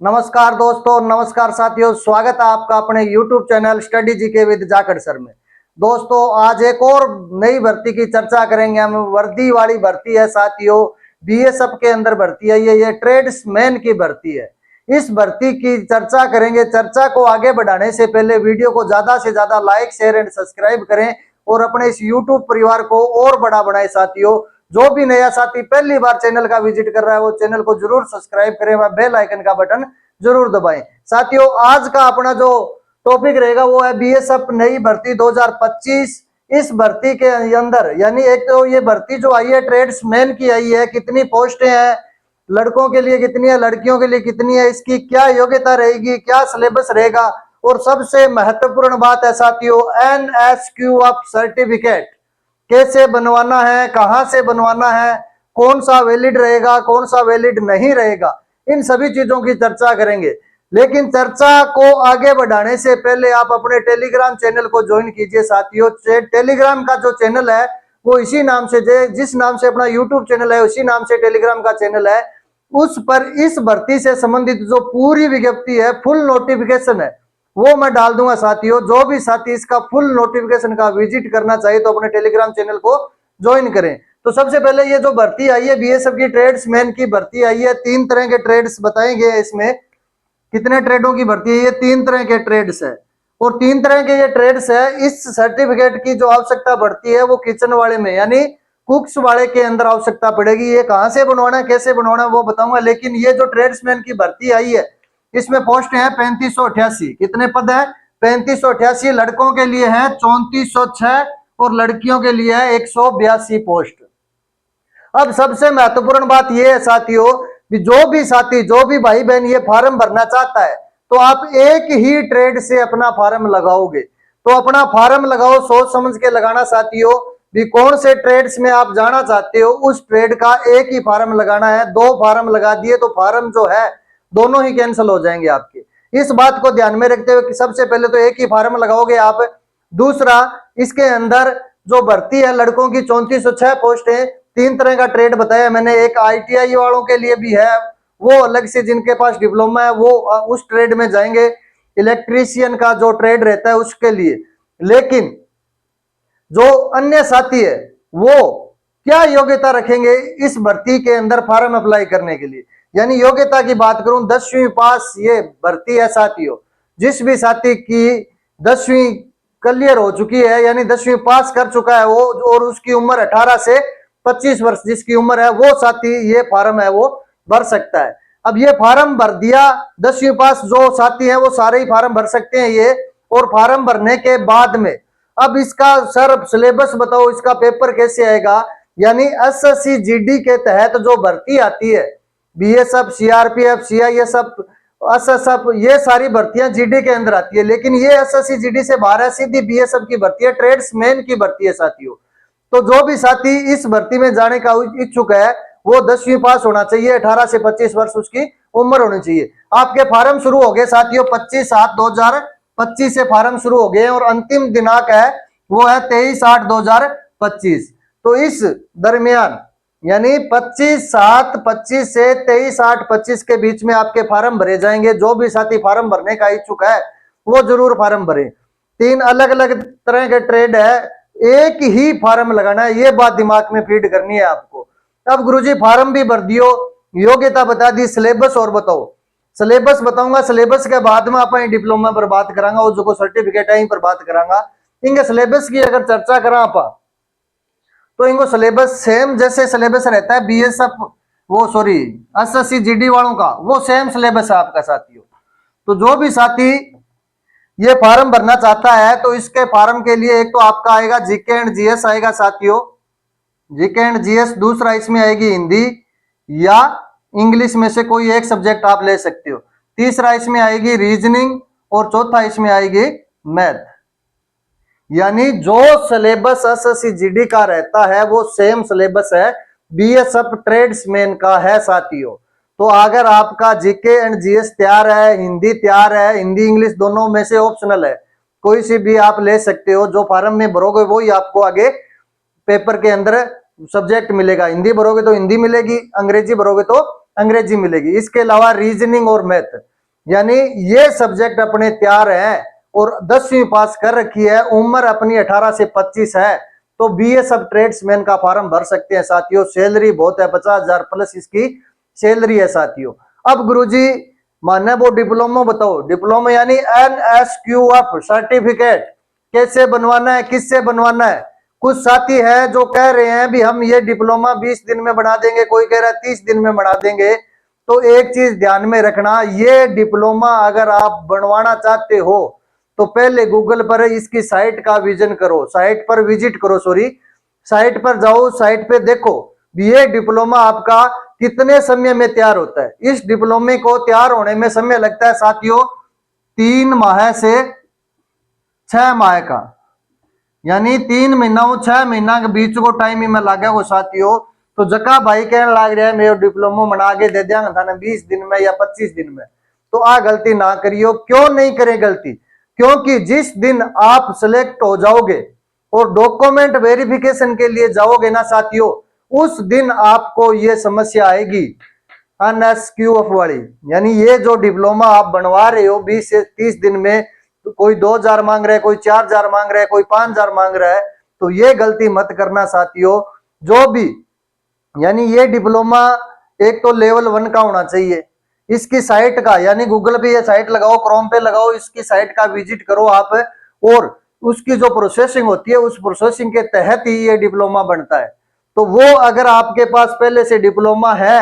नमस्कार दोस्तों, नमस्कार साथियों, स्वागत है आपका अपने YouTube channel study GK with Jakhar sir में। दोस्तों आज एक और नई भर्ती की चर्चा करेंगे हम। वर्दी वाली भर्ती है साथियों, बीएसएफ के अंदर भर्ती है ये ट्रेड्समैन की भर्ती है। इस भर्ती की चर्चा करेंगे। चर्चा को आगे बढ़ाने से पहले वीडियो को ज्यादा से ज्यादा लाइक, शेयर एंड सब्सक्राइब करें और अपने इस YouTube परिवार को और बड़ा बनाए साथियों। जो भी नया साथी पहली बार चैनल का विजिट कर रहा है वो चैनल को जरूर सब्सक्राइब करें व बेल आइकन का बटन जरूर दबाएं। साथियों आज का अपना जो टॉपिक रहेगा वो है बीएसएफ नई भर्ती 2025। इस भर्ती के अंदर यानी एक तो ये भर्ती जो आई है ट्रेड्समैन की आई है, कितनी पोस्टें हैं, लड़कों के लिए कितनी है, लड़कियों के लिए कितनी है, इसकी क्या योग्यता रहेगी, क्या सिलेबस रहेगा और सबसे महत्वपूर्ण बात है साथियों NSQF सर्टिफिकेट कैसे बनवाना है, कहां से बनवाना है, कौन सा वैलिड रहेगा, कौन सा वैलिड नहीं रहेगा, इन सभी चीजों की चर्चा करेंगे। लेकिन चर्चा को आगे बढ़ाने से पहले आप अपने टेलीग्राम चैनल को ज्वाइन कीजिए साथियों। टेलीग्राम का जो चैनल है वो इसी नाम से, जिस नाम से अपना यूट्यूब चैनल है उसी नाम से टेलीग्राम का चैनल है। उस पर इस भर्ती से संबंधित जो पूरी विज्ञप्ति है, फुल नोटिफिकेशन है, वो मैं डाल दूंगा साथियों। जो भी साथी इसका फुल नोटिफिकेशन का विजिट करना चाहिए तो अपने टेलीग्राम चैनल को ज्वाइन करें। तो सबसे पहले ये जो भर्ती आई है बीएसएफ की ट्रेड्समैन की भर्ती आई है, 3 तरह के ट्रेड्स बताएंगे। इसमें कितने ट्रेडों की भर्ती है, ये 3 तरह के ट्रेड्स है और 3 तरह के ये ट्रेड्स है। इस सर्टिफिकेट की जो आवश्यकता पड़ती है वो किचन वाले में यानी कुक्स वाले के अंदर आवश्यकता पड़ेगी। ये कहां से बनवाना है, कैसे बनवाना है वो बताऊंगा। लेकिन ये जो ट्रेड्समैन की भर्ती आई है इसमें पोस्ट है 3588। कितने पद है? 3588। लड़कों के लिए है 3406 और लड़कियों के लिए है 182 पोस्ट। अब सबसे महत्वपूर्ण बात यह है साथियों कि जो भी साथी, जो भी भाई बहन ये फॉर्म भरना चाहता है तो आप एक ही ट्रेड से अपना फॉर्म लगाओगे। तो अपना फॉर्म लगाओ, सोच समझ के लगाना साथियों भी कौन से ट्रेड्स में आप जाना चाहते हो उस ट्रेड का एक ही फॉर्म लगाना है। 2 फॉर्म लगा दिए तो फॉर्म जो है दोनों ही कैंसिल हो जाएंगे आपके। इस बात को ध्यान में रखते हुए कि सबसे पहले तो एक ही फॉर्म लगाओगे आप। दूसरा, इसके अंदर जो भर्ती है लड़कों की 3406 पोस्ट है। 3 तरह का ट्रेड बताया मैंने। एक ITI वालों के लिए भी है, वो अलग से जिनके पास डिप्लोमा है वो उस ट्रेड में जाएंगे। इलेक्ट्रीशियन का जो ट्रेड रहता है उसके लिए। लेकिन जो अन्य साथी है वो क्या योग्यता रखेंगे इस भर्ती के अंदर फॉर्म अप्लाई करने के लिए। यानी योग्यता की बात करूं 10वीं पास ये भर्ती है साथियों। जिस भी साथी की 10वीं क्लियर हो चुकी है यानी 10वीं पास कर चुका है वो और उसकी उम्र 18 से 25 वर्ष जिसकी उम्र है वो साथी ये फॉर्म है वो भर सकता है। अब ये फॉर्म भर दिया, 10वीं पास जो साथी है वो सारे ही फॉर्म भर सकते हैं ये। और फॉर्म भरने के बाद में अब इसका सर सिलेबस बताओ, इसका पेपर कैसे आएगा। यानी SSC GD के तहत जो भर्ती आती है BSF, CRPF, CISF, SSF, ये सारी भर्तियां GD के अंदर आती है। लेकिन ये SSC GD से बाहर है, सीधी BSF की भर्ती है, ट्रेड्समैन की भर्ती है साथियों। तो जो भी साथी इस भर्ती में जाने का इच्छुक है वो 10वीं पास होना चाहिए, 18 से 25 वर्ष उसकी उम्र होनी चाहिए। आपके फॉर्म शुरू हो गए साथियों 25/7/2025 से फॉर्म शुरू हो गए और अंतिम दिनांक है वो है 23/8/2025। तो इस दरमियान यानी 25/7/25 से 23/8/25 के बीच में आपके फॉर्म भरे जाएंगे। जो भी साथी फॉर्म भरने का इच्छुक है वो जरूर फॉर्म भरे। 3 अलग अलग तरह के ट्रेड है, एक ही फॉर्म लगाना है, ये बात दिमाग में फीड करनी है आपको। अब गुरुजी फॉर्म भी भर दियो, योग्यता बता दी, सिलेबस और बताओ। सिलेबस बताऊंगा, सिलेबस के बाद में आप डिप्लोमा पर बात करांगा और जो सर्टिफिकेट है इन पर बात करांगा। इनके सिलेबस की अगर चर्चा करा आप तो इनको सिलेबस सेम जैसे सिलेबस रहता है BSF वो सॉरी SSC GD वालों का, वो सेम सिलेबस है आपका साथियों। तो जो भी साथी ये फॉर्म भरना चाहता है तो इसके फॉर्म के लिए एक तो आपका आएगा GK एंड GS आएगा साथियों, GK एंड GS। दूसरा इसमें आएगी हिंदी या इंग्लिश में से कोई एक सब्जेक्ट आप ले सकते हो। तीसरा इसमें आएगी रीजनिंग और चौथा इसमें आएगी मैथ। यानी जो सिलेबस SSC GD का रहता है वो सेम सिलेबस है BSF ट्रेड्समैन का है साथियों। तो अगर आपका GK एंड GS तैयार है, हिंदी तैयार है, हिंदी इंग्लिश दोनों में से ऑप्शनल है, कोई सी भी आप ले सकते हो। जो फॉर्म में भरोगे वो ही आपको आगे पेपर के अंदर सब्जेक्ट मिलेगा। हिंदी भरोगे तो हिंदी मिलेगी, अंग्रेजी भरोगे तो अंग्रेजी मिलेगी। इसके अलावा रीजनिंग और मैथ यानी ये सब्जेक्ट अपने तैयार है और 10वीं पास कर रखी है, उम्र अपनी 18 से 25 है, तो बीए सब ट्रेड्समैन का फॉर्म भर सकते हैं साथियों। सैलरी बहुत है, 50,000 प्लस इसकी सैलरी है साथियों। अब गुरुजी माने वो डिप्लोमा बताओ, डिप्लोमा यानी NSQF सर्टिफिकेट कैसे बनवाना है, किससे बनवाना है। कुछ साथी है जो कह रहे हैं भी हम ये डिप्लोमा 20 दिन में बना देंगे, कोई कह रहा है 30 दिन में बना देंगे। तो एक चीज ध्यान में रखना, ये डिप्लोमा अगर आप बनवाना चाहते हो तो पहले गूगल पर इसकी साइट का विजन करो, साइट पर विजिट करो, सॉरी साइट पर जाओ, साइट पे देखो ये डिप्लोमा आपका कितने समय में तैयार होता है। इस डिप्लोमे को तैयार होने में समय लगता है साथियों 3 माह से 6 माह का, यानी 3 महीना 6 महीना के बीच को टाइम ही में लागे को साथियों। तो जका भाई कहने लग रहा है मेरे डिप्लोमा बना के दे देंगे थाने 20 दिन में या 25 दिन में, तो आ गलती ना करियो। क्यों नहीं करें गलती, क्योंकि जिस दिन आप सिलेक्ट हो जाओगे और डॉक्यूमेंट वेरिफिकेशन के लिए जाओगे ना साथियों, उस दिन आपको ये समस्या आएगी NSQF वाली। यानी ये जो डिप्लोमा आप बनवा रहे हो 20 से 30 दिन में, तो कोई 2,000 मांग रहा है, कोई 4,000 मांग रहा है, कोई 5,000 मांग रहा है, तो ये गलती मत करना साथियों। जो भी यानी ये डिप्लोमा एक तो लेवल 1 का होना चाहिए। इसकी साइट का यानी गूगल पे ये साइट लगाओ, क्रोम पे लगाओ, इसकी साइट का विजिट करो आप, और उसकी जो प्रोसेसिंग होती है उस प्रोसेसिंग के तहत ही ये डिप्लोमा बनता है। तो वो अगर आपके पास पहले से डिप्लोमा है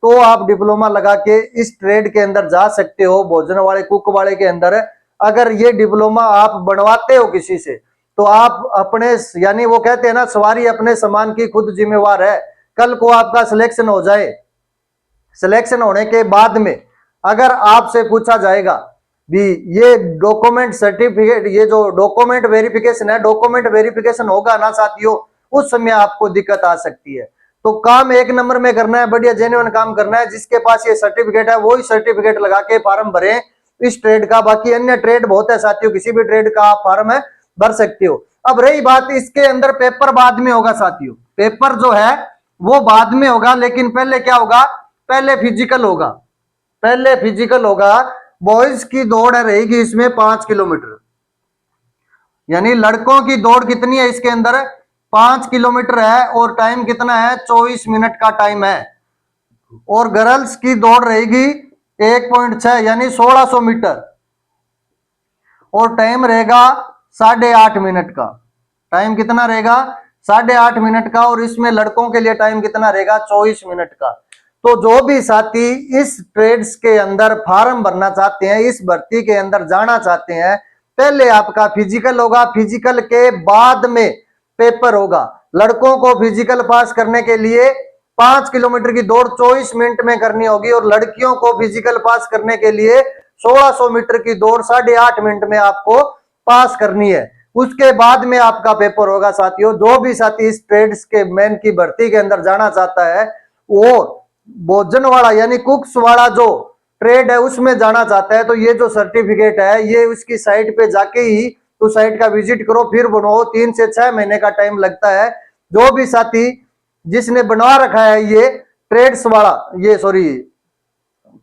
तो आप डिप्लोमा लगा के इस ट्रेड के अंदर जा सकते हो, भोजन वाले कुक वाले के अंदर। अगर ये डिप्लोमा आप बनवाते हो किसी से तो आप अपने यानी वो कहते हैं ना सवारी अपने सामान की खुद जिम्मेवार है। कल को आपका सिलेक्शन हो जाए, सिलेक्शन होने के बाद में अगर आपसे पूछा जाएगा भी ये डॉक्यूमेंट सर्टिफिकेट, ये जो डॉक्यूमेंट वेरिफिकेशन है, डॉक्यूमेंट वेरिफिकेशन होगा ना साथियों, उस समय आपको दिक्कत आ सकती है। तो काम एक नंबर में करना है, बढ़िया जेन्युइन काम करना है। जिसके पास ये सर्टिफिकेट है वही सर्टिफिकेट लगा के फॉर्म भरें इस ट्रेड का। बाकी अन्य ट्रेड बहुत है साथियों, किसी भी ट्रेड का आप फॉर्म है भर सकते हो। अब रही बात इसके अंदर पेपर बाद में होगा साथियों, पेपर जो है वो बाद में होगा, लेकिन पहले क्या होगा, पहले फिजिकल होगा, पहले फिजिकल होगा। बॉयज की दौड़ रहेगी इसमें 5 किलोमीटर, यानी लड़कों की दौड़ कितनी है इसके अंदर 5 किलोमीटर है, और टाइम कितना है 24 मिनट का टाइम है। और गर्ल्स की दौड़ रहेगी 1.6 यानी 1600 मीटर, और टाइम रहेगा 8.5 मिनट का। टाइम कितना रहेगा 8.5 मिनट का, और इसमें लड़कों के लिए टाइम कितना रहेगा 24 मिनट का। तो जो भी साथी इस ट्रेड्स के अंदर फॉर्म भरना चाहते हैं, इस भर्ती के अंदर जाना चाहते हैं, पहले आपका फिजिकल होगा, फिजिकल के बाद में पेपर होगा। लड़कों को फिजिकल पास करने के लिए 5 किलोमीटर की दौड़ 24 मिनट में करनी होगी, और लड़कियों को फिजिकल पास करने के लिए 1600 मीटर की दौड़ 8.5 मिनट में आपको पास करनी है। उसके बाद में आपका पेपर होगा साथियों। जो भी साथी इस ट्रेड्स के मैन की भर्ती के अंदर जाना चाहता है, वो भोजन वाला यानी कुक्स वाला जो ट्रेड है उसमें जाना चाहता है, तो ये जो सर्टिफिकेट है ये उसकी साइट पे जाके ही तो साइट का विजिट करो, फिर बनाओ। 3 से 6 महीने का टाइम लगता है। जो भी साथी जिसने बनवा रखा है ये ट्रेड्स वाला, ये सॉरी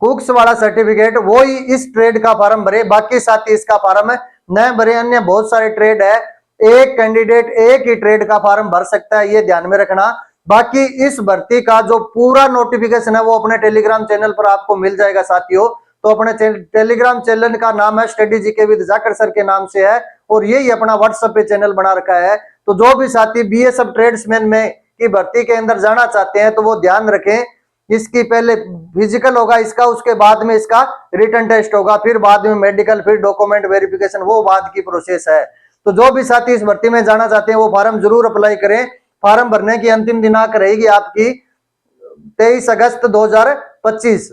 कुक्स वाला सर्टिफिकेट, वो ही इस ट्रेड का फॉर्म भरे, बाकी साथी इसका फॉर्म है न भरे। अन्य बहुत सारे ट्रेड है, एक कैंडिडेट एक ही ट्रेड का फॉर्म भर सकता है, ये ध्यान में रखना। बाकी इस भर्ती का जो पूरा नोटिफिकेशन है वो अपने टेलीग्राम चैनल पर आपको मिल जाएगा साथियों। तो अपने टेलीग्राम चैनल का नाम है study GK with Zakir sir के नाम से है, और यही अपना व्हाट्सएप पे चैनल बना रखा है। तो जो भी साथी बीएसएफ ट्रेड्समैन में की भर्ती के अंदर जाना चाहते हैं तो वो ध्यान रखें, इसकी पहले फिजिकल होगा इसका, उसके बाद में इसका रिटन टेस्ट होगा, फिर बाद में मेडिकल, फिर डॉक्यूमेंट वेरिफिकेशन, वो बाद की प्रोसेस है। तो जो भी साथी इस भर्ती में जाना चाहते हैं वो फॉर्म जरूर अप्लाई करें। फॉर्म भरने की अंतिम दिनांक रहेगी आपकी 23 अगस्त 2025।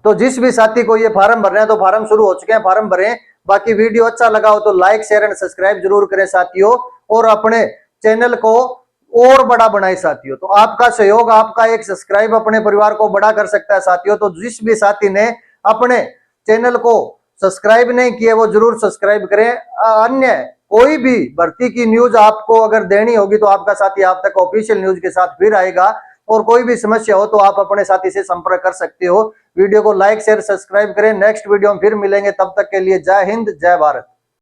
तो जिस भी साथी को ये फॉर्म भरना है तो फॉर्म शुरू हो चुके हैं, फॉर्म भरें। बाकी वीडियो अच्छा लगा हो तो लाइक शेयर एंड सब्सक्राइब जरूर करें साथियों, और अपने चैनल को और बड़ा बनाए साथियों। तो आपका सहयोग, आपका एक सब्सक्राइब अपने परिवार को बड़ा कर सकता है साथियों। तो जिस भी साथी ने अपने चैनल को सब्सक्राइब नहीं किया वो जरूर सब्सक्राइब करें। अन्य कोई भी भर्ती की न्यूज आपको अगर देनी होगी तो आपका साथी आप तक ऑफिशियल न्यूज के साथ फिर आएगा, और कोई भी समस्या हो तो आप अपने साथी से संपर्क कर सकते हो। वीडियो को लाइक शेयर सब्सक्राइब करें। नेक्स्ट वीडियो में फिर मिलेंगे, तब तक के लिए जय हिंद जय भारत।